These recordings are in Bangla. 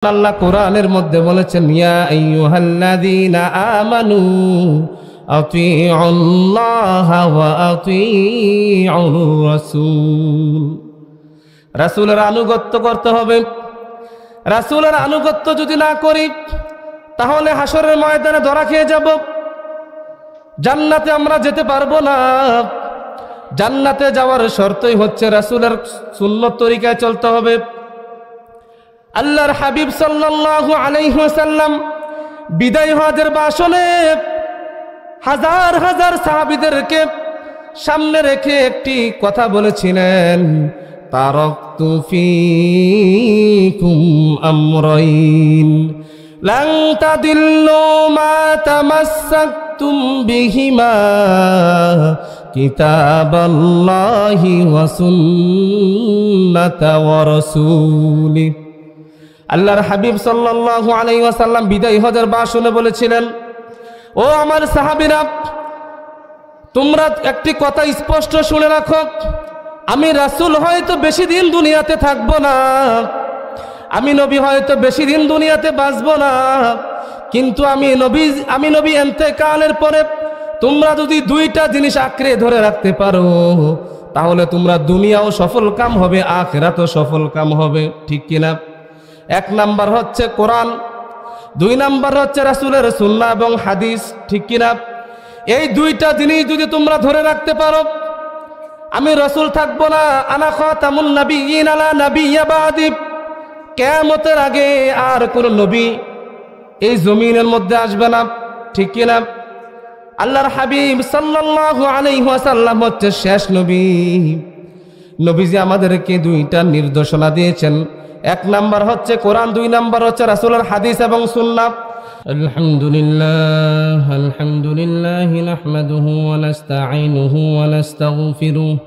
আল্লাহ কোরআনের মধ্যে বলেছেন ইয়া আইয়ুহাল্লাযীনা আমানু আতিউল্লাহা ওয়া আতিউর রাসূল। রাসূলের আনুগত্য করতে হবে। রাসূলের আনুগত্য যদি না করি তাহলে হাসরের ময়দানে ধরা খেয়ে যাব। জান্নাতে আমরা যেতে পারবো না। জান্নাতে যাওয়ার শর্তই হচ্ছে রাসূলের সুন্নত তরিকায় চলতে হবে। আল্লাহর হাবিব সাল্লাল্লাহু আলাইহি ওয়াসাল্লাম বিদায় হজের ভাষণে হাজার হাজার সাহাবীদেরকে সামনে রেখে একটি কথা বলেছিলেন, তারাকতু ফীকুম আমরাইন লান তাদিল্লু মা তামাসসাকতুম বিহিমা কিতাবাল্লাহি ওয়া সুন্নাতা ওয়া রাসূলিহি। আল্লাহর হাবিব সাল্লাল্লাহু আলাইহি ওয়াসাল্লাম বিদায় হজের ভাষণে বলেছিলেন, ও আমার সাহাবীরা, তোমরা একটি কথা স্পষ্ট শুনে রাখো, আমি রাসূল হয়তো বেশি দিন দুনিয়াতে থাকবো না, আমি নবী হয়তো বেশি দিন দুনিয়াতে বাঁচবো না, কিন্তু আমি নবী ইন্তেকালের পরে তোমরা যদি দুইটা জিনিস আঁকড়ে ধরে রাখতে পারো তাহলে তোমরা দুনিয়াও সফল কাম হবে, আখিরাতও সফল কাম হবে। ঠিক কিনা? এক নাম্বার হচ্ছে কোরআন, দুই নাম্বার হচ্ছে রাসূলের সুন্নাহ এবং হাদিস। ঠিক কিনা? এই দুইটা জিনিস যদি তোমরা ধরে রাখতে পারো, আমি রাসূল থাকবো না, আনা খাতামুন নাবিয়্যিন আলা নাবিয়্যা বাদি, কিয়ামতের আগে আর কোন নবী এই জমিনের মধ্যে আসবে না। ঠিক কিনা? আল্লাহর হাবিব সাল্লাল্লাহু আলাইহি ওয়াসাল্লাম হচ্ছে শেষ নবী। নবীজি আমাদেরকে দুইটা নির্দেশনা দিয়েছেন, এক নাম্বার হচ্ছে কোরআন, দুই নাম্বার হচ্ছে রাসূলের হাদিস এবং সুন্নাহ। আলহামদুলিল্লাহ নাহমাদুহু ওয়া নাস্তাঈনুহু ওয়া নাস্তাগফিরুহু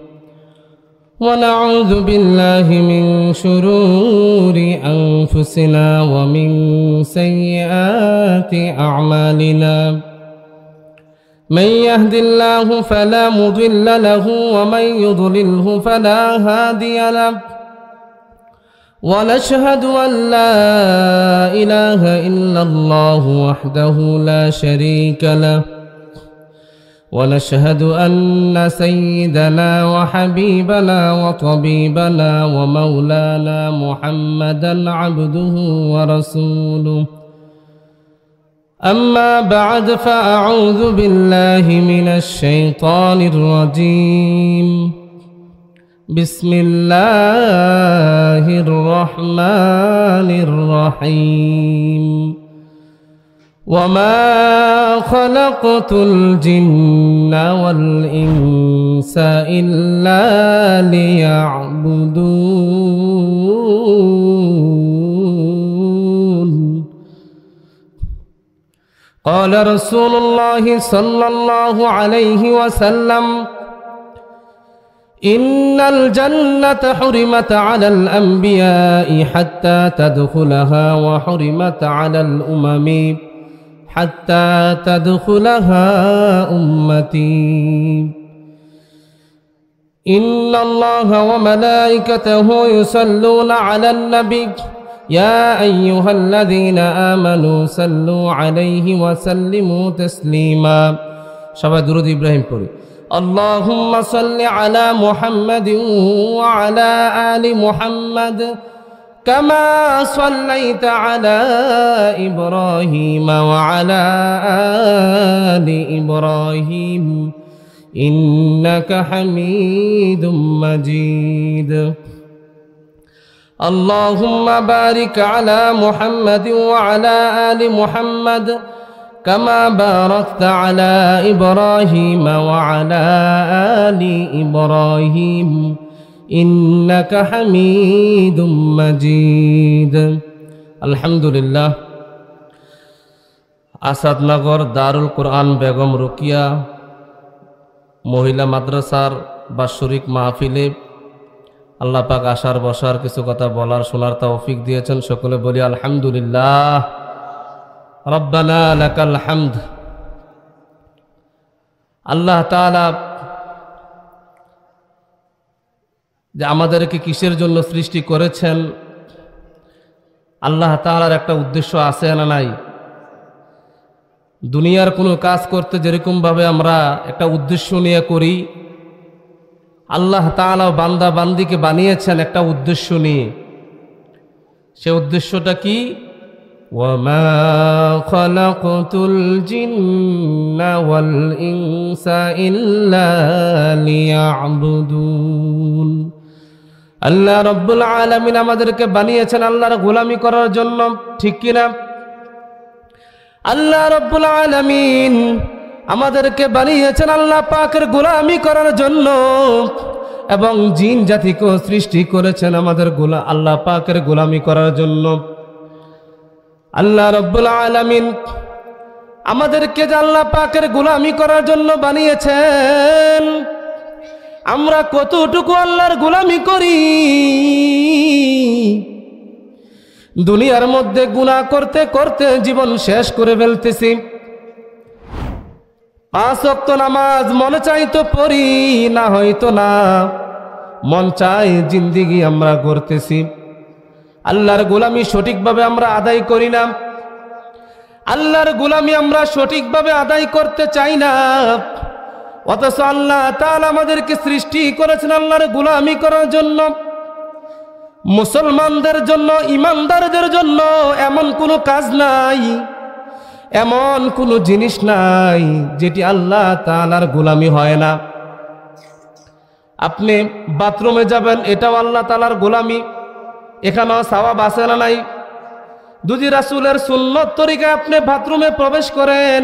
ওয়া নাউযু বিল্লাহি মিন শুরুরি আনফুসিনা ওয়া মিন সাইয়্যাতি আ'মালিনা। من يهد الله فلا مضل له ومن يضلله فلا هادي له ونشهد أن لا إله إلا الله وحده لا شريك له ونشهد أن سيدنا وحبيبنا وطبيبنا ومولانا محمدا عبده ورسوله. أما بعد فأعوذ بالله من الشيطان الرجيم. بسم الله الرحمن الرحيم. وما خلقت الجن والإنس إلا ليعبدون. قال رسول الله صلى الله عليه وسلم إن الجنة حرمت على الأنبياء حتى تدخلها وحرمت على الأمم حتى تدخلها أمتي. إن الله وملائكته يصلون على النبي يا أيها الذين آمنوا صلوا عليه وسلموا تسليما. সবাই দুরূদ ইব্রাহিম পড়ি। اللهم صل على محمد وعلى آل محمد كما صليت على إبراهيم وعلى آل إبراهيم إنك حميد مجيد. اللهم بارك على محمد وعلى آل محمد كما باركت على إبراهيم وعلى آل إبراهيم إنك حميد مجيد. الحمد لله. আসাদনগর দারুল কুরআন বেগম রোকিয়া মহিলা মাদ্রাসার বাৎসরিক মাহফিলে আল্লাহ পাক আসার বসার কিছু কথা বলার শোনার তৌফিক দিয়েছেন। সকলে বলি আলহামদুলিল্লাহ। রব্বানা লাকাল হামদ। আল্লাহ তাআলা যে আমাদেরকে কিসের জন্য সৃষ্টি করেছেন, আল্লাহ তাআলার একটা উদ্দেশ্য আছে না নাই? দুনিয়ার কোনো কাজ করতে যেরকম ভাবে আমরা একটা উদ্দেশ্য নিয়ে করি, আল্লাহ তাআলা বান্দা বান্দিকে বানিয়েছেন একটা উদ্দেশ্য নিয়ে। সে উদ্দেশ্যটা কি? ওয়ামা খালাকতুল জিন্না ওয়াল ইনসা ইল্লা লিয়াবুদুন। আল্লাহ রাব্বুল আলামিন আমাদেরকে বানিয়েছেন আল্লাহর গোলামি করার জন্য, ঠিক কিনা? আল্লাহ রাব্বুল আলামিন আমাদেরকে বানিয়েছেন আল্লাহ পাকের গোলামি করার জন্য, এবং জিন জাতিকে সৃষ্টি করেছেন আমাদের আল্লাহ পাকের গোলামি করার জন্য। আল্লাহ রাব্বুল আলামিন আমাদেরকে যে আল্লাহ পাকের গোলামি করার জন্য বানিয়েছেন, আমরা কতটুকু আল্লাহর গোলামি করি? দুনিয়ার মধ্যে গুনাহ করতে করতে জীবন শেষ করে ফেলতেছি। 5 ওয়াক্ত নামাজ মনে চাই তো পড়ি, না হয়তো না, মন চাই জিন্দেগি আমরা করতেছি। আল্লাহর গোলামি সঠিকভাবে আমরা আদায় করি না। আল্লাহর গোলামি আমরা সঠিকভাবে আদায় করতে চাই না, অথচ আল্লাহ তাআলা আমাদেরকে সৃষ্টি করেছেন আল্লাহর গোলামি করার জন্য। মুসলমানদের জন্য, ইমানদারদের জন্য এমন কোনো কাজ নাই, এমন কোনো জিনিস নাই যেটি আল্লাহ তাআলার গোলামি হয় না। আপনি বাথরুমে যাবেন, এটাও আল্লাহ তাআলার গোলামি, এখানেও সওয়াব আছে না নাই? যদি রাসূলের সুন্নত তরিকায় আপনি বাথরুমে প্রবেশ করেন,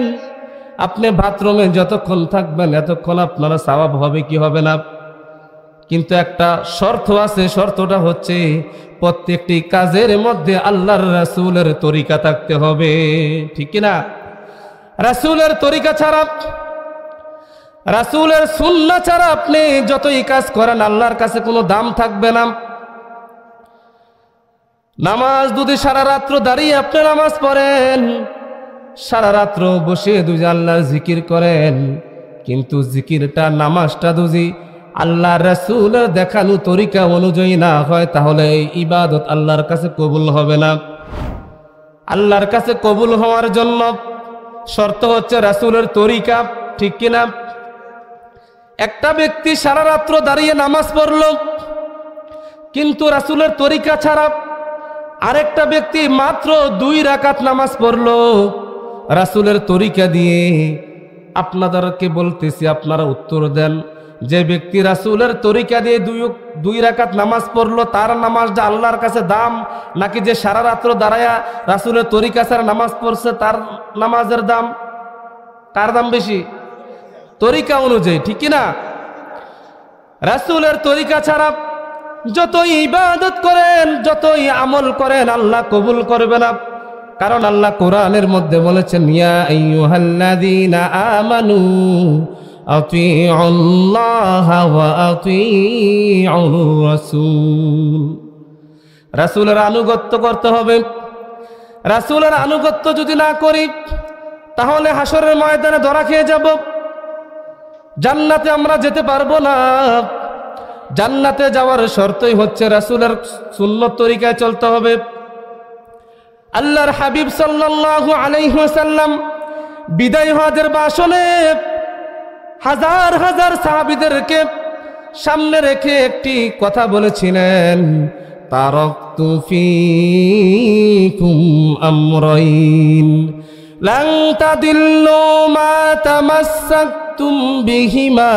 আপনি বাথরুমে যতক্ষণ থাকবেন এতক্ষণ আপনার সওয়াব হবে কি হবে না? কিন্তু একটা শর্ত আছে, শর্তটা হচ্ছে প্রত্যেকটি কাজের মধ্যে আল্লাহর রাসূলের তরিকা থাকতে হবে, ঠিক কি না? রাসূলের তরিকা ছাড়া, রাসূলের সুন্নাহ ছাড়া আপনি যতই কাজ করেন আল্লাহর কাছে কোনো দাম থাকবে না। নামাজ যদি সারা রাত্র দাঁড়িয়ে আপনি নামাজ পড়েন, সারা রাত্র বসে যদি আল্লাহর জিকির করেন, কিন্তু জিকিরটা, নামাজটা যদি আল্লাহ রাসূলের দেখানো তরিকা অনুযায়ী না হয়, তাহলে এই ইবাদত আল্লাহর কাছে কবুল হবে না। আল্লাহর কাছে কবুল হওয়ার জন্য শর্ত হচ্ছে রাসূলের তরিকা, ঠিক কিনা? একটা ব্যক্তি সারা রাত্র দাঁড়িয়ে নামাজ পড়ল, কিন্তু রাসূলের তরিকা ছাড়া। আরেকটা ব্যক্তি মাত্র 2 রাকাত নামাজ পড়ল রাসূলের তরিকা দিয়ে। আপনাদেরকে বলতেছি, আপনারা উত্তর দেন, যে ব্যক্তি রাসূলের তরিকা দিয়ে 2 রাকাত নামাজ পড়লো, তার নামাজটা আল্লাহর কাছে দাম, নাকি যে সারা রাত্র দাঁড়ায়া রাসূলের তরিকা ছাড়া নামাজ পড়ছে তার নামাজের দাম? কার দাম বেশি? তরিকা অনুযায়ী, ঠিক কিনা? রাসূলের তরিকা ছাড়া যতই ইবাদত করেন, যতই আমল করেন, আল্লাহ কবুল করবে না। কারণ আল্লাহ কোরআনের মধ্যে বলেছেন, ইয়া আইয়ুহাল্লাযীনা আমানু আতিউল্লাহা ওয়া আতিউর রাসূল। রাসূলের আনুগত্য করতে হবে। রাসূলের আনুগত্য যদি না করি, তাহলে হাসরের ময়দানে ধরা খেয়ে যাব, জান্নাতে আমরা যেতে পারবো না। জান্নাতে যাওয়ার শর্তই হচ্ছে রাসূলের সুন্নত তরিকায় চলতে হবে। আল্লাহর হাবিব সাল্লাল্লাহু আলাইহি ওয়াসাল্লাম বিদায় হজের ভাষণে হাজার হাজার সাহাবীদেরকে সামনে রেখে একটি কথা বলেছিলেন, তারাকতু ফীকুম আমরাইন লান তাদিল্লু মা তামাসসাকতুম বিহিমা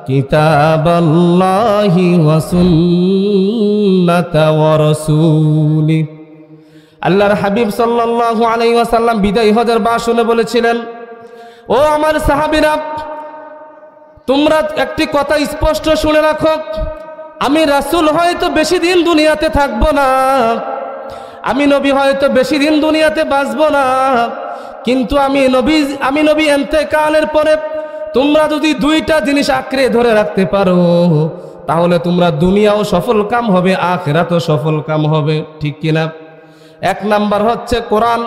কিতাবাল্লাহি ওয়া সুন্নাতা ওয়া রাসূলি। আল্লাহর হাবিব সাল্লাল্লাহু আলাইহি ওয়াসাল্লাম বিদায় হজের ভাষণে বলেছিলেন, ও আমার সাহাবীরা, তোমরা একটি কথা স্পষ্ট শুনে রাখো, আমি রাসূল হয়তো বেশি দিন দুনিয়াতে থাকবো না, আমি নবী হয়তো বেশি দিন দুনিয়াতে বাঁচবো না, কিন্তু আমি নবী ইন্তেকালের পরে তোমরা যদি 2টা জিনিস আঁকড়ে ধরে রাখতে পারো, তাহলে তোমরা দুনিয়াও সফল কাম হবে, আখিরাতও সফল কাম হবে, ঠিক কিনা? 1 নাম্বার হচ্ছে কোরআন,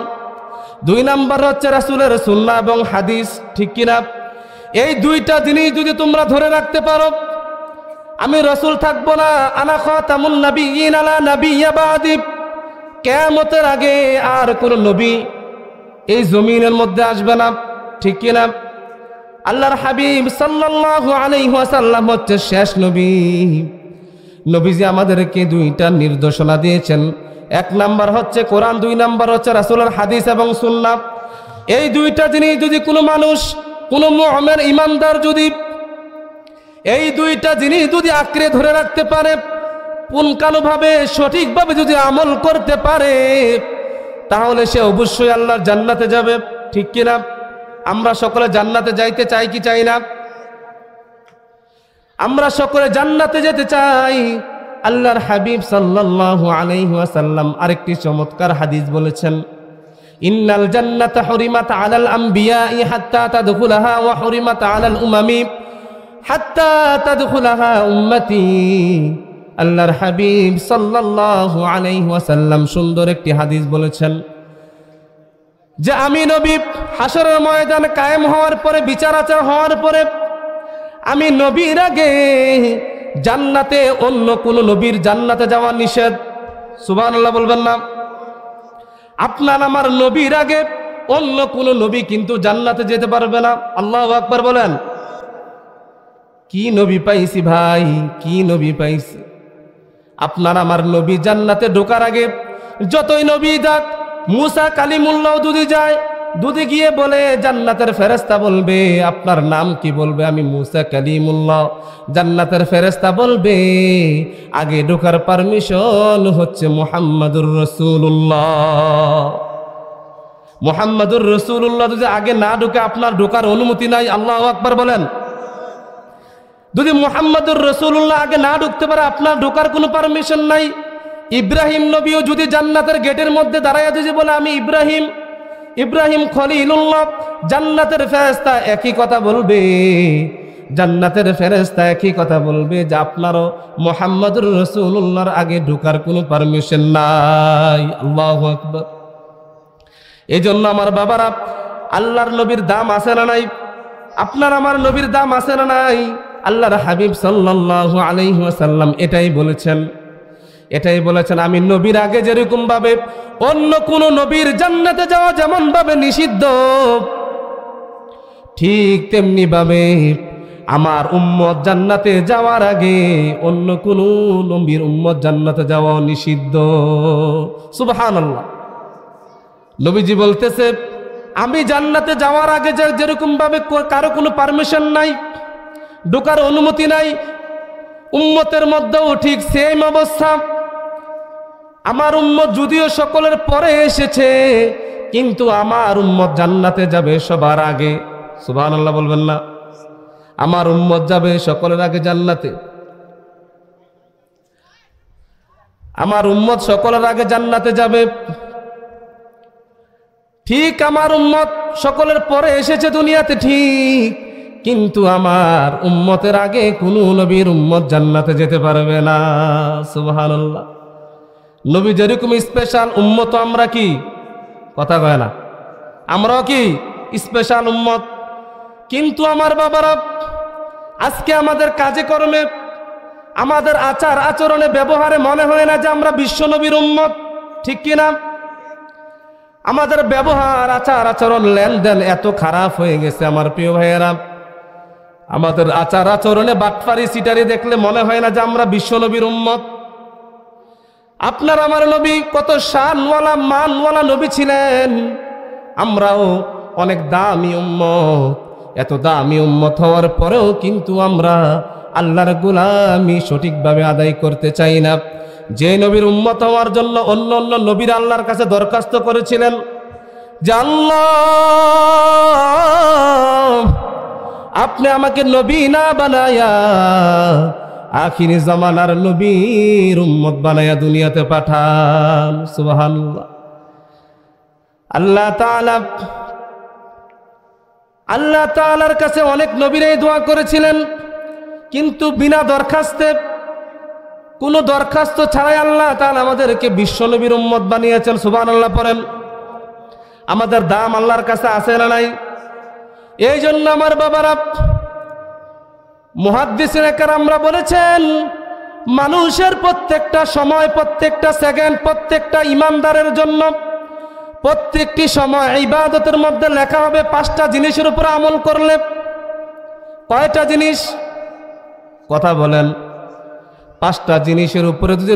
2 নাম্বার হচ্ছে রাসূলের সুন্নাহ এবং হাদিস, ঠিক কিনা? এই 2টা জিনিস যদি তোমরা ধরে রাখতে পারো, আমি রাসূল থাকবো না, আনা খাতামুন নাবিয়্যিন আলা নাবিয়্যা বাদি, কিয়ামতের আগে আর কোন নবী এই জমিনের মধ্যে আসবে না, ঠিক কিনা? আল্লাহর হাবিব সাল্লাল্লাহু আলাইহি ওয়াসাল্লাম হচ্ছে শেষ নবী। নবীজি আমাদেরকে দুইটা নির্দেশনা দিয়েছেন। এক নাম্বার হচ্ছে কোরআন, দুই নাম্বার হচ্ছে রাসূলের হাদিস এবং সুন্নাহ। এই দুইটা জিনিস যদি কোনো মানুষ, কোনো মুমিন ঈমানদার যদি এই দুইটা জিনিস যদি আঁকড়ে ধরে রাখতে পারে, পুঙ্খানুভাবে সঠিকভাবে যদি আমল করতে পারে, তাহলে সে অবশ্যই আল্লাহর জান্নাতে যাবে, ঠিক কিনা? আমরা সকলে জান্নাতে যাইতে চাই কি চাই না? আমরা সকলে জান্নাতে যেতে চাই। আল্লাহর হাবিব সাল্লাল্লাহু আলাইহি ওয়াসাল্লাম আরেকটি চমৎকার হাদিস বলেছেন, ইন্নাল জান্নাতা হুরিমাত আলাল আমবিয়াই হাত্তা তাদখুলাহা ওয়া হুরিমাত আলাল উমামি হাত্তা তাদখুলাহা উম্মতি। আল্লাহর হাবিব সাল্লাল্লাহু আলাইহি ওয়াসাল্লাম সুন্দর একটি হাদিস বলেছেন যে আমি নবী হাসরের ময়দান কায়েম হওয়ার পরে, বিচার আচার হওয়ার পরে, আমি নবীর আগে জান্নাতে অন্য কোন নবীর জান্নাতে যাওয়া নিষেধ। সুবহানাল্লাহ বলবেন না? আপনার আমার নবীর আগে অন্য কোন নবী কিন্তু জান্নাতে যেতে পারবে না। আল্লাহু আকবার বলেন। কি নবী পাইছি ভাই, কি নবী পাইছি। আপনার আমার নবী জান্নাতে ঢোকার আগে যতই নবী যাক, মুসা কালিমুল্লাহ যদি যায়, যদি গিয়ে বলে জান্নাতের ফেরেশতা বলবে আপনার নাম কি, বলবে আমি মুসা কালিমুল্লাহ। জান্নাতের ফেরেশতা বলবে আগে ঢোকার পারমিশন হচ্ছে মুহাম্মাদুর রাসূলুল্লাহ। মুহাম্মাদুর রাসূলুল্লাহ যদি আগে না ঢোকে আপনার ঢোকার অনুমতি নাই। আল্লাহু আকবার বলেন। যদি মুহাম্মাদুর রাসূলুল্লাহ আগে না ঢুকতে পারে আপনার ঢোকার কোনো পারমিশন নাই। ইব্রাহিম নবীও যদি জান্নাতের গেটের মধ্যে দাঁড়ায় যদি বলে আমি ইব্রাহিম, ইব্রাহিম খলিলুল্লাহ, জান্নাতের ফেরেশতা একই কথা বলবে, জান্নাতের ফেরেশতা একই কথা বলবে যে আপনারও মুহাম্মাদুর রাসূলুল্লাহর আগে ঢোকার কোনো পারমিশন নাই। আল্লাহু আকবার। এই জন্য আমার বাবারা, আল্লাহর নবীর দাম আছে না নাই? আপনার আমার নবীর দাম আছে না নাই? আল্লাহর হাবিব সাল্লাল্লাহু আলাইহি ওয়াসাল্লাম এটাই বলেছেন, আমি নবীর আগে যেরকম ভাবে অন্য কোন নবীর জান্নাতে যাওয়া যেমন ভাবে নিষিদ্ধ, ঠিক তেমনি ভাবে আমার উম্মত জান্নাতে যাওয়ার আগে অন্য কোন নবীর উম্মত জান্নাতে যাওয়া নিষিদ্ধ। সুবহানাল্লাহ। নবীজি বলতেছে আমি জান্নাতে যাওয়ার আগে যেরকম ভাবে কারো কোনো পারমিশন নাই, ঢোকার অনুমতি নাই, উম্মতের মধ্যেও ঠিক সেম অবস্থা। আমার উম্মত যদিও সকলের পরে এসেছে, কিন্তু আমার উম্মত জান্নাতে যাবে সবার আগে। সুবহানাল্লাহ বলবেন না? আমার উম্মত যাবে সকলের আগে জান্নাতে। আমার উম্মত সকলের আগে জান্নাতে যাবে। ঠিক আমার উম্মত সকলের পরে এসেছে দুনিয়াতে ঠিক, কিন্তু আমার উম্মতের আগে কোনো নবীর উম্মত জান্নাতে যেতে পারবে না। সুবহানাল্লাহ। নবী যেরকম স্পেশাল উম্মত, আমরা কি কথা কয় না? আমরাও কি স্পেশাল উম্মত। কিন্তু আমার বাবারা, আজকে আমাদের কাজে কর্মে, আমাদের আচার আচরণে, ব্যবহারে মনে হয় না যে আমরা বিশ্ব নবীর উম্মত, ঠিক কিনা? আমাদের ব্যবহার, আচার আচরণ, লেনদেন এত খারাপ হয়ে গেছে আমার প্রিয় ভাইয়েরা। আমাদের আচার আচরণে বাটপারি সিটারি দেখলে মনে হয় না যে আমরা বিশ্ব নবীর উম্মত। আপনার আমার নবী কত শানওয়ালা মানওয়ালা নবী ছিলেন, আমরাও অনেক দামি উম্মত। এত দামি উম্মত হওয়ার পরেও কিন্তু আমরা আল্লাহর গোলামি সঠিকভাবে আদায় করতে চাই না। যে নবীর উম্মত হওয়ার জন্য অন্য অন্য নবীর আল্লাহর কাছে দরখাস্ত করেছিলেন যে আল্লাহ আপনি আমাকে নবী না বানায়া আখিরি জামানার নবীর উম্মত বানায়া দুনিয়াতে পাঠান। সুবহানাল্লাহ। আল্লাহ তাআলার কাছে অনেক নবীরাই দোয়া করেছিলেন, কিন্তু বিনা দরখাস্তে, কোনো দরখাস্ত ছাড়াই আল্লাহ তাআলা আমাদেরকে বিশ্ব নবীর উম্মত বানিয়েছেন। সুবহানাল্লাহ পড়েন। আমাদের দাম আল্লাহর কাছে আছে না নাই? এই জন্য আমার বাবারা, মুহাদ্দিসিনে কেরামরা বলেছেন মানুষের প্রত্যেকটা সময়, প্রত্যেকটা সেকেন্ড, প্রত্যেকটা ইমানদারের জন্য প্রত্যেকটি সময় ইবাদতের মধ্যে লেখা হবে 5টা জিনিসের উপর আমল করলে। কয়টা জিনিস? কথা বলেন। 5টা জিনিসের উপরে যদি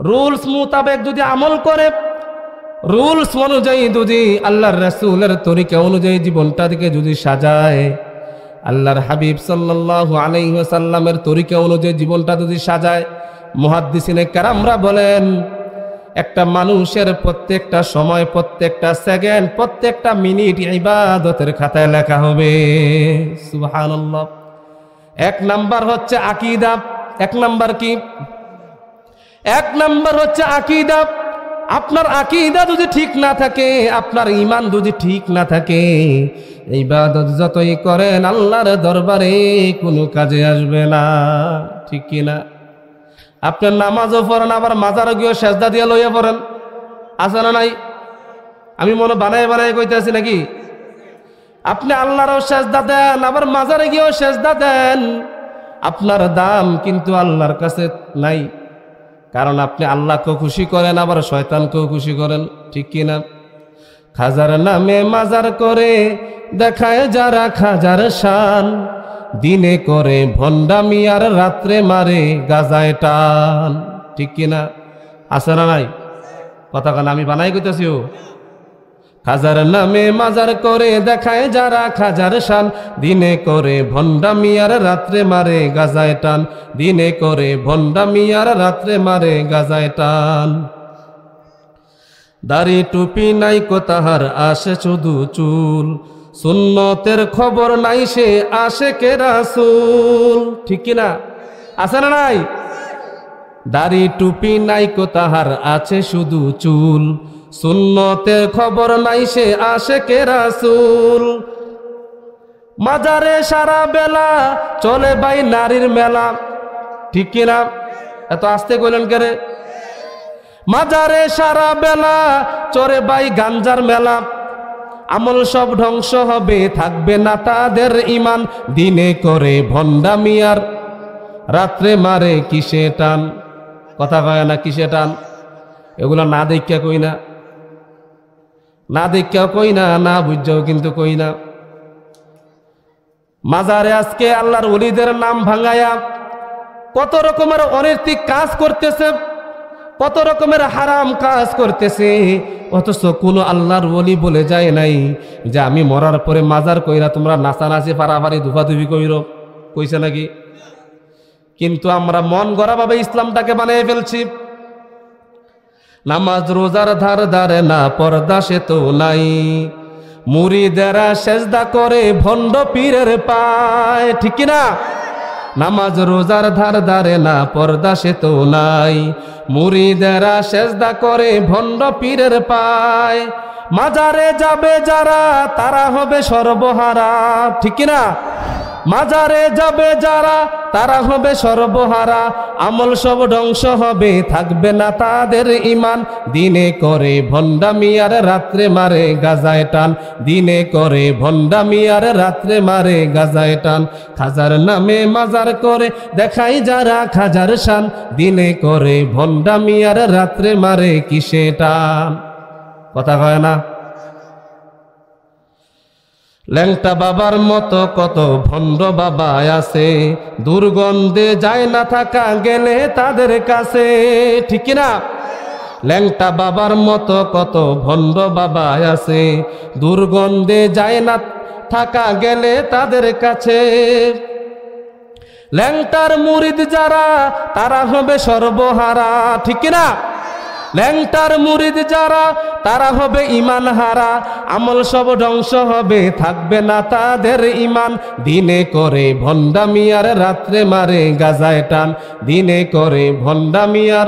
রুলস মোতাবেক যদি আমল করে, রুলস অনুযায়ী যদি আল্লাহর রাসূলের তরিকা অনুযায়ী জীবনটাকে যদি সাজায়, আল্লাহর হাবিব সাল্লাল্লাহু আলাইহি ওয়াসাল্লামের তরিকা অনুযায়ী জীবনটা যদি সাজায়, মুহাদ্দিসিনে কেরামরা বলেন একটা মানুষের প্রত্যেকটা সময়, প্রত্যেকটা সেকেন্ড, প্রত্যেকটা মিনিট ইবাদতের খাতায় লেখা হবে। সুবহানাল্লাহ। 1 নাম্বার হচ্ছে আকীদা। 1 নাম্বার কি? 1 নাম্বার হচ্ছে আকীদা। আপনার আকীদা যদি ঠিক না থাকে, আপনার ঈমান যদি ঠিক না থাকে, ইবাদত যতই করেন আল্লাহর দরবারে কোনো কাজে আসবে না। ঠিক কি না? আপনার নামাজও পড়েন, আবার মাজারও গিয়ে সেজদা দিয়ে লইয়া পড়েন, আছে না নাই? আমি মনে বানায় বানায় কইতেছি নাকি? আপনি আল্লাহরও সেজদা দেন, আবার মাজারে গিয়েও সেজদা দেন, আপনার দাম কিন্তু আল্লাহর কাছে নাই। কারণ আপনি আল্লাহকেও খুশি করেন, আবার শয়তানকেও খুশি করেন। ঠিক কিনা? খাজার নামে মাজার করে দেখায় যারা খাজার শান, দিনে করে ভণ্ডামি আর রাত্রে মারে গাজায় টান। ঠিক কিনা? আছে না নাই? কথা কান আমি বানাই কইতেছি। খাজার নামে মাজার করে দেখায় যারা খাজার শান, দিনে করে ভণ্ডামি আর রাত্রে মারে গাজায় টান, দিনে করে ভণ্ডামি আর রাত্রে মারে গাজায় টান। দাড়ি টুপি নাই কো তাহার, আসে শুধু চুল, সুন্নতের খবর নাই সে আশেকে রাসূল। ঠিক কিনা? আছে না নাই? দাড়ি টুপি নাই কো তাহার, আছে শুধু চুল, সুন্নতের খবর নাই সে আশেকে রাসূল। মাজারে সারা বেলা চলে ভাই নারীর মেলা। ঠিক কিনা? এত আস্তে কইলেন কে রে? মাজারে সারা বেলা চলে ভাই গাঞ্জার মেলা, আমল সব ধ্বংস হবে, থাকবে না তাদের ঈমান, দিনে করে ভণ্ডামি আর রাত্রে মারে কিসে টান। কথা কয় না কিসে টান? এগুলো না দেখিয়া কই না, না দেখিয়াও কই না, না বুঝাও কিন্তু কই না। মাজারে আজকে আল্লাহর ওলিদের নাম ভাঙায়া কত রকমের অনৈতিক কাজ করতেছে, কত রকমের হারাম কাজ করতেছে, অথচ কোনো আল্লাহর ওলি বলে যায় নাই যে আমি মরার পরে মাজার কইরা তোমরা নাচানাচি পারাপারি ধুপাধুপি কইর। কইছে নাকি? কিন্তু আমরা মন গড়াভাবে ইসলামটাকে বানিয়ে ফেলছি। নামাজ রোজার ধার ধারে না, পর্দা সে তো নাই, মুরিদেরা সেজদা করে ভণ্ড পীরের পায়। ঠিক কিনা? নামাজ রোজার ধার ধারে না, পর্দা সে তো নাই, মুরিদেরা সেজদা করে ভণ্ড পীরের পায়। মাজারে যাবে যারা তারা হবে সর্বহারা। ঠিক কিনা? মাজারে যাবে যারা তারা হবে সর্বহারা, আমল সব ধ্বংস হবে, থাকবে না তাদের ঈমান, দিনে করে ভণ্ডামি আর রাত্রে মারে গাজায় টান, দিনে করে ভণ্ডামি আর রাত্রে মারে গাজায় টান। খাজার নামে মাজার করে দেখাই যারা খাজার শান, দিনে করে ভণ্ডামি আর রাত্রে মারে কিসে টান। কথা কয় না? ল্যাংটা বাবার মতো কত ভণ্ড বাবা আছে, দুর্গন্ধে যায় না থাকা গেলে তাদের কাছে। ঠিক কিনা? ল্যাংটা বাবার মতো কত ভণ্ড বাবা আছে, দুর্গন্ধে যায় না থাকা গেলে তাদের কাছে। ল্যাংটার মুরিদ যারা তারা হবে সর্বহারা। ঠিক কিনা? ল্যাংটার মুরিদ যারা তারা হবে ঈমান হারা, আমল সব ধ্বংস হবে, থাকবে না তাদের ঈমান, দিনে করে ভণ্ডামি আর রাত্রে মারে গাজায় টান, দিনে করে ভণ্ডামি আর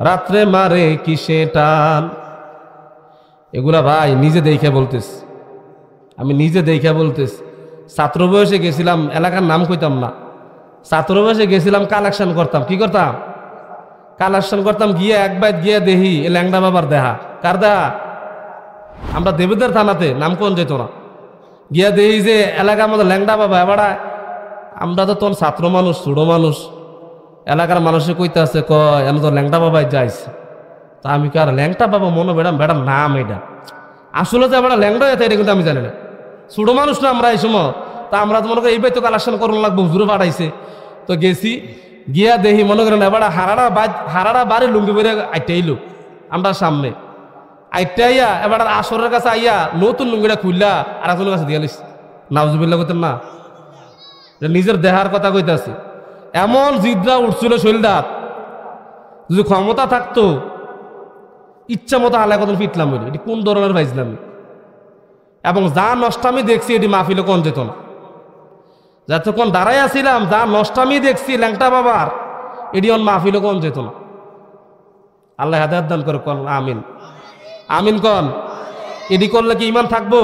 রাত্রে মারে কিসে টান। এগুলা ভাই নিজে দেখে বলতেস, আমি নিজে দেখে বলতেস। ছাত্র বয়সে গেছিলাম, এলাকার নাম কইতাম না, ছাত্র বয়সে গেছিলাম, কালেকশন করতাম। কি করতাম? কালেকশন করতাম। গিয়ে একবার গিয়ে দেখি এ ল্যাংড়া বাবার দেহা। কার দেহা? আমরা দেবীদের থানাতে, নাম কোন যেত না, গিয়া দেখি যে এলাকার মধ্যে ল্যাংড়া বাবা। এবার আমরা তো তোর ছাত্র মানুষ, ছোট মানুষ, এলাকার মানুষে কইতে আছে কয় এনে তো ল্যাংটা বাবাই যাইছে। তা আমি কার ল্যাংটা বাবা মনে বেড়াম বেড়াম নাম এটা আসলে যে বেড়া ল্যাংটা এটা কিন্তু আমি জানি না, ছোট মানুষ না আমরা এই সময়। তা আমরা তো মনে করি এইবার তো কালেকশন করুন লাগবো, হুজুরে পাঠাইছে। তো গেছি গিয়া দেখি মনে করেন এবার হারাড়া বাড়ি লুঙ্গি বেড়ে আইটাইলো আমরা সামনে আইটা আইয়া এবার আসরের কাছে আইয়া নতুন লুঙ্গিটা খুললা আর একজনের কাছে দিয়ে লিস নাউজুবিল্লাহ কইতেন না, নিজের দেহার কথা কইতেছে। এমন জিদ্রা উঠছিল শৈলদাত, যদি ক্ষমতা থাকতো ইচ্ছা মতো আলাদা কত ফিটলাম বলি, এটি কোন ধরনের ভাইছিলাম। এবং যা নষ্টামি দেখছি এটি মাহফিলে কোন যেত না, যতক্ষণ দাঁড়াই আসছিলাম যা নষ্টামি দেখছি ল্যাংটা বাবার এটি অন মাহফিলে কোন যেত না। আল্লাহ হেদায়েত দান করে কন আমিন, আমিন কন। এটি করলে কি ইমান থাকবো?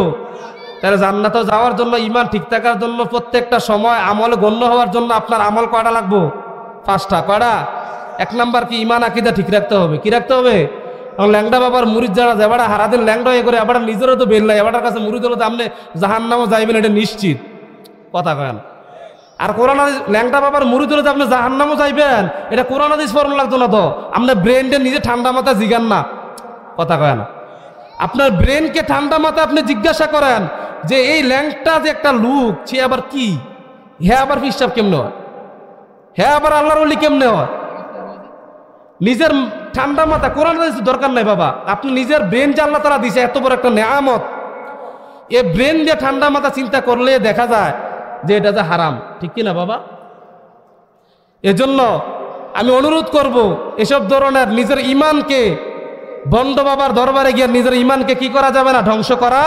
তাহলে জান্নাতে যাওয়ার জন্য ইমান ঠিক থাকার জন্য প্রত্যেকটা সময় আমলে গণ্য হওয়ার জন্য আপনার আমল কয়টা লাগবো? 5টা। কয়টা? 1 নাম্বার কি ইমান আকীদা ঠিক রাখতে হবে। কি রাখতে হবে? ল্যাংটা বাবার মুরিদ যারা যাবারা হারাদিন ল্যাংটা হয়ে করে এবার নিজেরও তো বেল নাই, এবার কাছে মুরিদ হলো তো আপনি জাহান্নামও যাইবেন এটা নিশ্চিত, কথা কয়েন। আর কোরআন হাদিস ল্যাংটা বাবার মুরিদ হলে তো আপনি জাহান্নামও যাইবেন এটা কোরআন হাদিস ফরম লাগতো না তো। আপনার ব্রেনটা নিজে ঠান্ডা মাথা জিগান না, কথা কয় না। আপনার ব্রেনকে ঠান্ডা মাথা আপনি জিজ্ঞাসা করেন যে এই ল্যাংটা যে একটা লুক সে আবার কি, হ্যাঁ আবার পিসাব কেমনে হয়, হ্যাঁ আবার আল্লাহর ওলি কেমনে হয়। নিজের ঠান্ডা মাথা কোরআন হাদিস দরকার নাই বাবা, আপনি নিজের ব্রেন যে আল্লাহ তাআলা দিছে এত বড় একটা নেয়ামত, এ ব্রেন দিয়ে ঠান্ডা মাথা চিন্তা করলে দেখা যায় যে এটা যে হারাম, ঠিক কি না বাবা? এজন্য আমি অনুরোধ করব এসব ধরনের নিজের ইমানকে বন্ড বাবার দরবারে গিয়ে নিজের ইমানকে কি করা যাবে না, ধ্বংস করা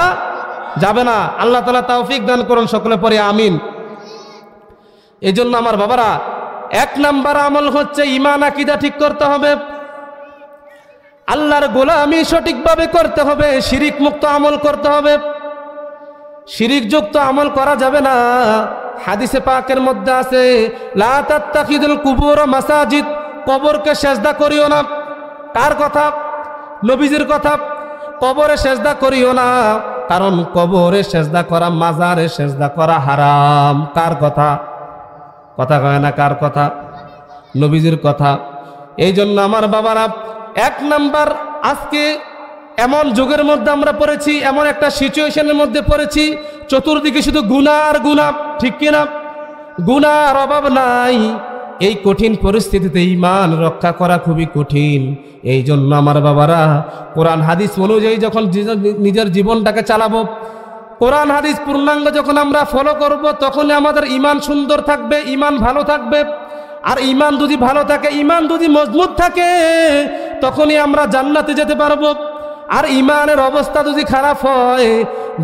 যাবে না। আল্লাহ তাআলা তৌফিক দান করুন সকলে পড়ে আমিন। এজন্য আমার বাবারা 1 নাম্বার আমল হচ্ছে ইমান আকীদা ঠিক করতে হবে, আল্লাহর গোলামি সঠিকভাবে করতে হবে, শিরিক মুক্ত আমল করতে হবে। শিরিক যুক্ত আমল করা যাবে না। হাদিসে পাকের মধ্যে আছে লা তাত্তাখিদুল কুবুর মাসাজিদ, কবরকে সেজদা করিও না। কার কথা? নবীজির কথা। কবরে সেজদা করিও না, কারণ কবরে সেজদা করা মাজারে সেজদা করা হারাম। কার কথা? কথা কয় না, কার কথা? নবীজির কথা। এই জন্য আমার বাবারা 1 নাম্বার, আজকে এমন যুগের মধ্যে আমরা পড়েছি, এমন একটা সিচুয়েশনের মধ্যে পড়েছি চতুর্দিকে শুধু গুনাহ আর গুনাহ, ঠিক কিনা? গুনাহর অভাব নাই। এই কঠিন পরিস্থিতিতে ঈমান রক্ষা করা খুবই কঠিন। এই জন্য আমার বাবারা কোরআন হাদিস অনুযায়ী যখন নিজের জীবনটাকে চালাবো, কোরআন হাদিস পূর্ণাঙ্গ যখন আমরা ফলো করব, তখনই আমাদের ঈমান সুন্দর থাকবে, ঈমান ভালো থাকবে। আর ঈমান যদি ভালো থাকে, ঈমান যদি মজবুত থাকে, তখনই আমরা জান্নাতে যেতে পারবো। আর ঈমানের অবস্থা যদি খারাপ হয়,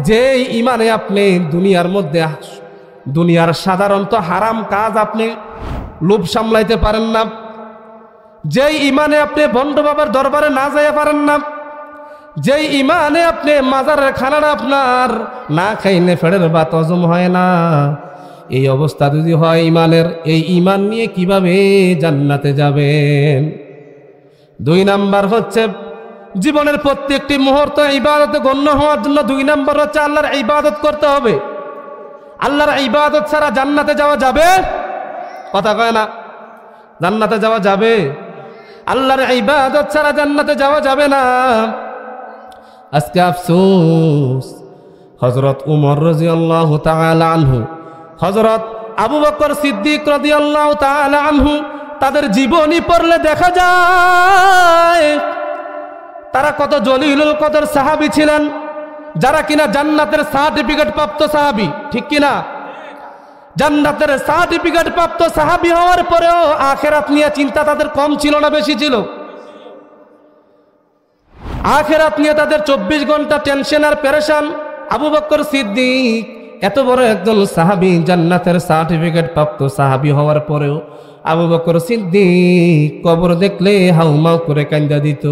যে ঈমানে আপনি দুনিয়ার মধ্যে দুনিয়ার সাধারণত হারাম কাজ আপনি লোভ সামলাইতে পারেন না, যেই ঈমানে আপনি ভণ্ড বাবার দরবারে না যাইতে পারেন না, যেই ঈমানে আপনি মাজারের খানাটা আপনার না খাইলে ফেরের ভাত হজম হয় না, এই অবস্থা যদি হয় ঈমানের, এই ঈমান নিয়ে কিভাবে জান্নাতে যাবেন? 2 নাম্বার হচ্ছে জীবনের প্রত্যেকটি মুহূর্ত ইবাদতে গণ্য হওয়ার জন্য 2 নাম্বার হচ্ছে আল্লাহর ইবাদত করতে হবে। আল্লাহর ইবাদত ছাড়া জান্নাতে যাওয়া যাবে? কথা কয় না, জান্নাতে যাওয়া যাবে? আল্লাহর ইবাদত ছাড়া জান্নাতে যাওয়া যাবে না। আজকে আফসোস, হযরত উমর রাদিয়াল্লাহু তাআলা আনহু, হযরত আবু বকর সিদ্দিক রাদিয়াল্লাহু তাআলা আনহু, তাদের জীবনী পড়লে দেখা যায় তারা কত জলিলুল কদর সাহাবী ছিলেন, যারা কিনা জান্নাতের সার্টিফিকেট প্রাপ্ত সাহাবী, ঠিক কিনা? জান্নাতের সার্টিফিকেট প্রাপ্ত সাহাবী হওয়ার পরেও আখিরাত নিয়ে চিন্তা তাদের কম ছিল না বেশি ছিল? আখিরাত নিয়ে তাদের 24 ঘন্টা টেনশন আর পেরেশান। আবু বকর সিদ্দিক এত বড় একজন সাহাবী, জান্নাতের সার্টিফিকেট প্রাপ্ত সাহাবী হওয়ার পরেও আবু বকর সিদ্দিক কবর দেখলে হাউমাউ করে কান্দা দিত।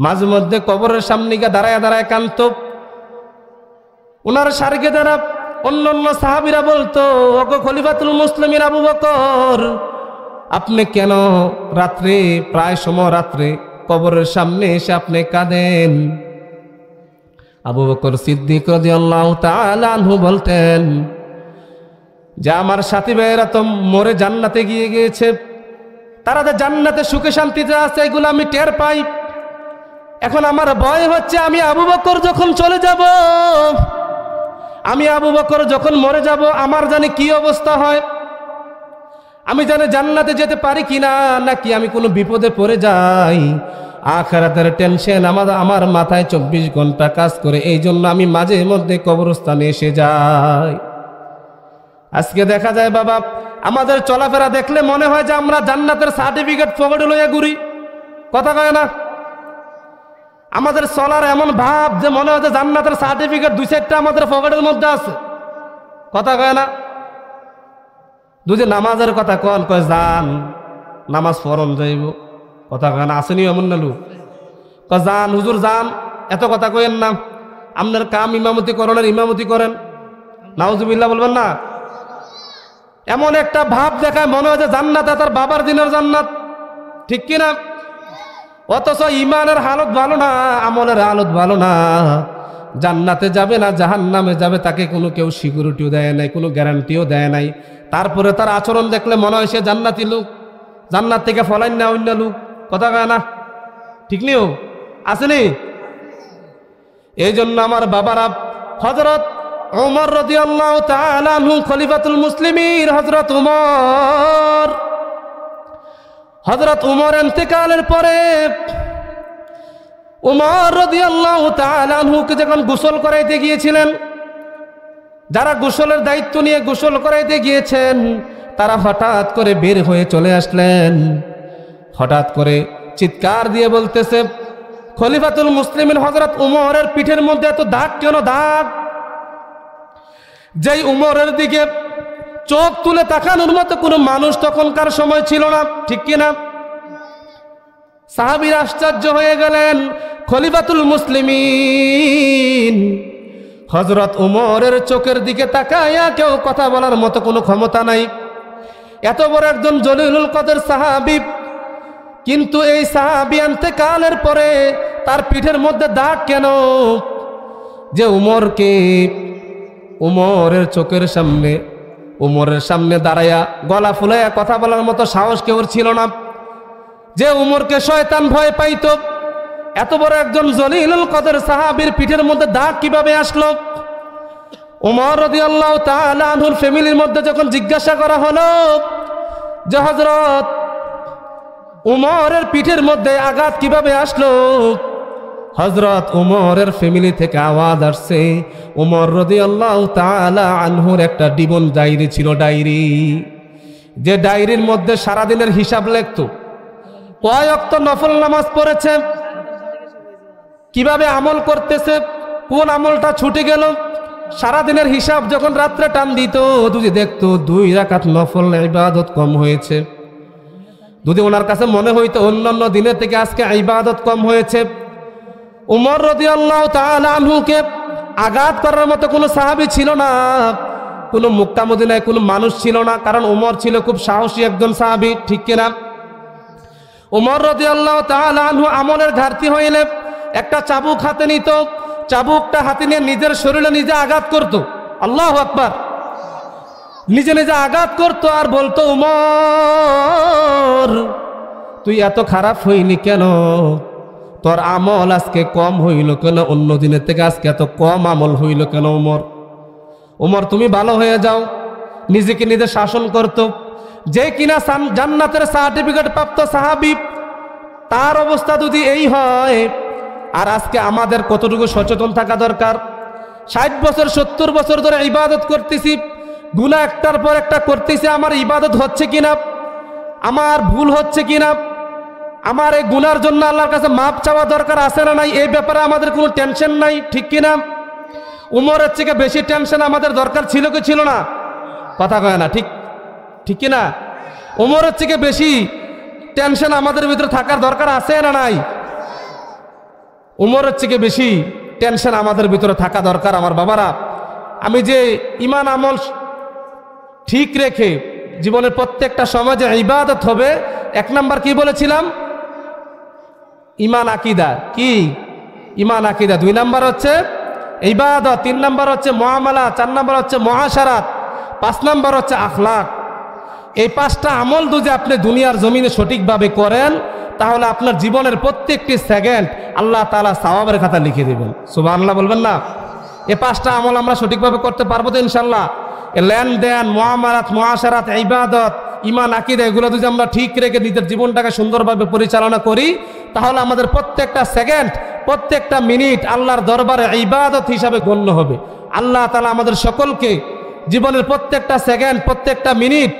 মাঝে মধ্যে কবরের সামনে গিয়ে দাঁড়ায় দাঁড়ায় কাঁদত। ওনার সারিকে দ্বারা অন্যান্য সাহাবীরা বলতো, ওগো খলিফাতুল মুসলিমিন আবু বকর, আপনি কেন রাত্রে, প্রায় সময় রাত্রে কবরের সামনে এসে আপনি কাঁদেন? আবু বকর সিদ্দিক রাদিয়াল্লাহু তাআলা আনহু বলতেন, যে আমার সাথী ভাইয়েরা তো মরে জান্নাতে গিয়েছে, তারা যে জান্নাতে সুখে শান্তিতে আছে এগুলো আমি টের পাই। এখন আমার ভয় হচ্ছে আমি আবু বকর যখন চলে যাব, আমি আবু বকর যখন মরে যাব, আমার জানি কি অবস্থা হয়, আমি জানি জান্নাতে যেতে পারি কিনা, নাকি আমি কোনো বিপদে পড়ে যাই। আখিরাতের টেনশন আমার মাথায় 24 ঘন্টা কাজ করে, এই জন্য আমি মাঝে মধ্যে কবরস্থানে এসে যাই। আজকে দেখা যায় বাবা, আমাদের চলাফেরা দেখলে মনে হয় যে আমরা জান্নাতের সার্টিফিকেট পকেটে লইয়া ঘুরি, কথা কয় না? আমাদের চলার এমন ভাব যে মনে হয় যে জান্নাতের সার্টিফিকেট 2-4টা আমাদের পকেটের মধ্যে আছে, কথা কয় না? যদি নামাজের কথা কন, কয় যান নামাজ পড়ন যাইব, কথা কয় না? আসেনি এমন না লোক, কয় যান হুজুর যান, এত কথা কয়েন না, আপনার কাম ইমামতি করেন, ইমামতি করেন, নাউজুবিল্লাহ বলবেন না? এমন একটা ভাব দেখায় মনে হয় যে জান্নাত তার বাবার দিনের জান্নাত, ঠিক কিনা? অথচ ইমানের হালত ভালো না, আমলের হালত ভালো না। জান্নাতে যাবে না জাহান্নামে যাবে তাকে কোনো কেউ সিকিউরিটিও দেয় নাই, কোনো গ্যারান্টিও দেয় নাই। তারপরে তার আচরণ দেখলে মনে হয় সে জান্নাতি লোক, জান্নাত থেকে ফলাইন না অন্য লোক, কথা কয় না? ঠিক নিও আসেনি? এই জন্য আমার বাবারা, হযরত ওমর রাদিয়াল্লাহু তাআলা আনহু খলিফাতুল মুসলিমিন, হযরত উমর ইন্তেকালের পরে উমর রাদিয়াল্লাহু তাআলা আনহুকে যখন গোসল করাইতে গিয়েছিলেন, যারা গোসলের দায়িত্ব নিয়ে গোসল করাইতে গিয়েছেন তারা হঠাৎ করে বের হয়ে চলে আসলেন। হঠাৎ করে চিৎকার দিয়ে বলতেছে, খলিফাতুল মুসলিমিন হযরত উমরের পিঠের মধ্যে এত দাগ কেন? দাগ যেই উমরের দিকে চোখ তুলে তাকানোর মতো কোনো মানুষ তখনকার সময় ছিল না, ঠিক কিনা? সাহাবীরা আশ্চর্য হয়ে গেলেন। খলিফাতুল মুসলিমিন হযরত উমরের চোখের দিকে তাকায়া কেউ কথা বলার মতো কোনো ক্ষমতা নাই। এত বড় একজন জলিলুল কদর সাহাবী, কিন্তু এই সাহাবী ইন্তেকালের পরে তার পিঠের মধ্যে দাগ কেন? যে উমরের চোখের সামনে, উমরের সামনে দাঁড়ায়া গলা ফুলাইয়া কথা বলার মতো সাহস কেউ ছিল না। যে উমরকে শয়তান ভয় পাইত, এত বড় একজন জলিলুল কদর সাহাবীর পিঠের মধ্যে দাগ কিভাবে আসলো? উমর রাদিয়াল্লাহু তাআলা আনহুর ফ্যামিলির মধ্যে যখন জিজ্ঞাসা করা হলো যে হযরত উমরের পিঠের মধ্যে আঘাত কিভাবে আসলো, হযরত উমরের ফ্যামিলি থেকে আওয়াজ আসছে, উমর রাদিয়াল্লাহু তাআলা আনহুর একটা জীবন ডায়েরি ছিল, ডায়েরি, যে ডায়েরির মধ্যে সারাদিনের হিসাব লিখতো, কয় ওয়াক্ত নফল নামাজ পড়েছে, কিভাবে আমল করতেছে, কোন আমলটা ছুটে গেল, সারাদিনের হিসাব যখন রাত্রে টান দিত, যদি দেখতো 2 রাকাত নফল ইবাদত কম হয়েছে, যদি ওনার কাছে মনে হইতো অন্যান্য দিনের থেকে আজকে ইবাদত কম হয়েছে, উমর রাদিয়াল্লাহু তাআলা আনহুকে আঘাত করার মতো কোনো সাহাবী ছিল না, কোনো মক্কা মদিনায় কোনো মানুষ ছিল না, কারণ উমর ছিল খুব সাহসী একজন সাহাবী, ঠিক কিনা? উমর রাদিয়াল্লাহু তাআলা আনহু আমলের ঘাটতি হইলে একটা চাবুক হাতে নিত, চাবুকটা হাতে নিয়ে নিজের শরীরে নিজে আঘাত করত, আল্লাহু আকবার, নিজে নিজে আঘাত করত আর বলতো, উমর তুই এত খারাপ হইলি কেন? তোর আমল আজকে কম হইল কেন? অন্য দিনের থেকে আজকে এত কম আমল হইল কেন? উমর তুমি ভালো হয়ে যাও। নিজেকে নিজে শাসন করত। যে কিনা জান্নাতের সার্টিফিকেট প্রাপ্ত সাহাবী, তার অবস্থা যদি এই হয়, আর আজকে আমাদের কতটুকু সচেতন থাকা দরকার। 60 বছর 70 বছর ধরে ইবাদত করতেছি, গুনাহ একটার পর একটা করতেছি, আমার ইবাদত হচ্ছে কিনা, আমার ভুল হচ্ছে কিনা, আমার এই গুনার জন্য আল্লাহর কাছে মাপ চাওয়া দরকার আছে না নাই, এই ব্যাপারে আমাদের কোনো টেনশন নাই, ঠিক কিনা? উমরের থেকে বেশি টেনশন আমাদের দরকার ছিল কি ছিল না? কথা কয় না, ঠিক ঠিক কিনা? উমরের থেকে বেশি টেনশন আমাদের ভিতরে থাকার দরকার আছে না নাই? উমরের থেকে বেশি টেনশন আমাদের ভিতরে থাকা দরকার। আমার বাবারা, আমি যে ইমান আমল ঠিক রেখে জীবনের প্রত্যেকটা সমাজে ইবাদত হবে, 1 নাম্বার কি বলেছিলাম? ইমান আকীদা। কি? ইমান আকীদা। 2 নাম্বার হচ্ছে ইবাদত, 3 নাম্বার হচ্ছে মুআমালা, 4 নাম্বার হচ্ছে মুআশারাত, 5 নম্বর হচ্ছে আখলাক। এই 5টা আমল যদি আপনি দুনিয়ার জমিনে সঠিকভাবে করেন তাহলে আপনার জীবনের প্রত্যেকটি সেকেন্ড আল্লাহ তাআলা সওয়াবের খাতা লিখে দেবেন। সুবহানাল্লাহ বলবেন না? এই 5টা আমল আমরা সঠিকভাবে করতে পারবো তো ইনশাআল্লাহ? লেনদেন, মুআমালাত, মুআশারাত, ইবাদত, ঈমান, আকীদা এগুলো যদি আমরা ঠিক রেখে নিজের জীবনটাকে সুন্দরভাবে পরিচালনা করি তাহলে আমাদের প্রত্যেকটা সেকেন্ড, প্রত্যেকটা মিনিট আল্লাহর দরবারে ইবাদত হিসাবে গণ্য হবে। আল্লাহ তাআলা আমাদের সকলকে জীবনের প্রত্যেকটা সেকেন্ড, প্রত্যেকটা মিনিট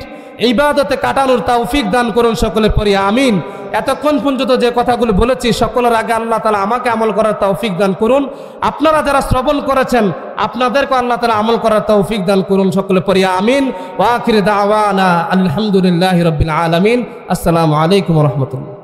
ইবাদতে কাটানোর তৌফিক দান করুন, সকলে পড়ি আমিন। এতক্ষণ পর্যন্ত যে কথাগুলো বলেছি সকলের আগে আল্লাহ তাআলা আমাকে আমল করার তৌফিক দান করুন। আপনারা যারা শ্রবণ করেছেন আপনাদেরকে আল্লাহ তাআলা আমল করার তৌফিক দান করুন, সকলে পড়ি আমিন। ওয়া আখিরু দাওয়ানা আলহামদুলিল্লাহি রাব্বিল আলামিন। আসসালামু আলাইকুম ওয়া রাহমাতুল্লাহ।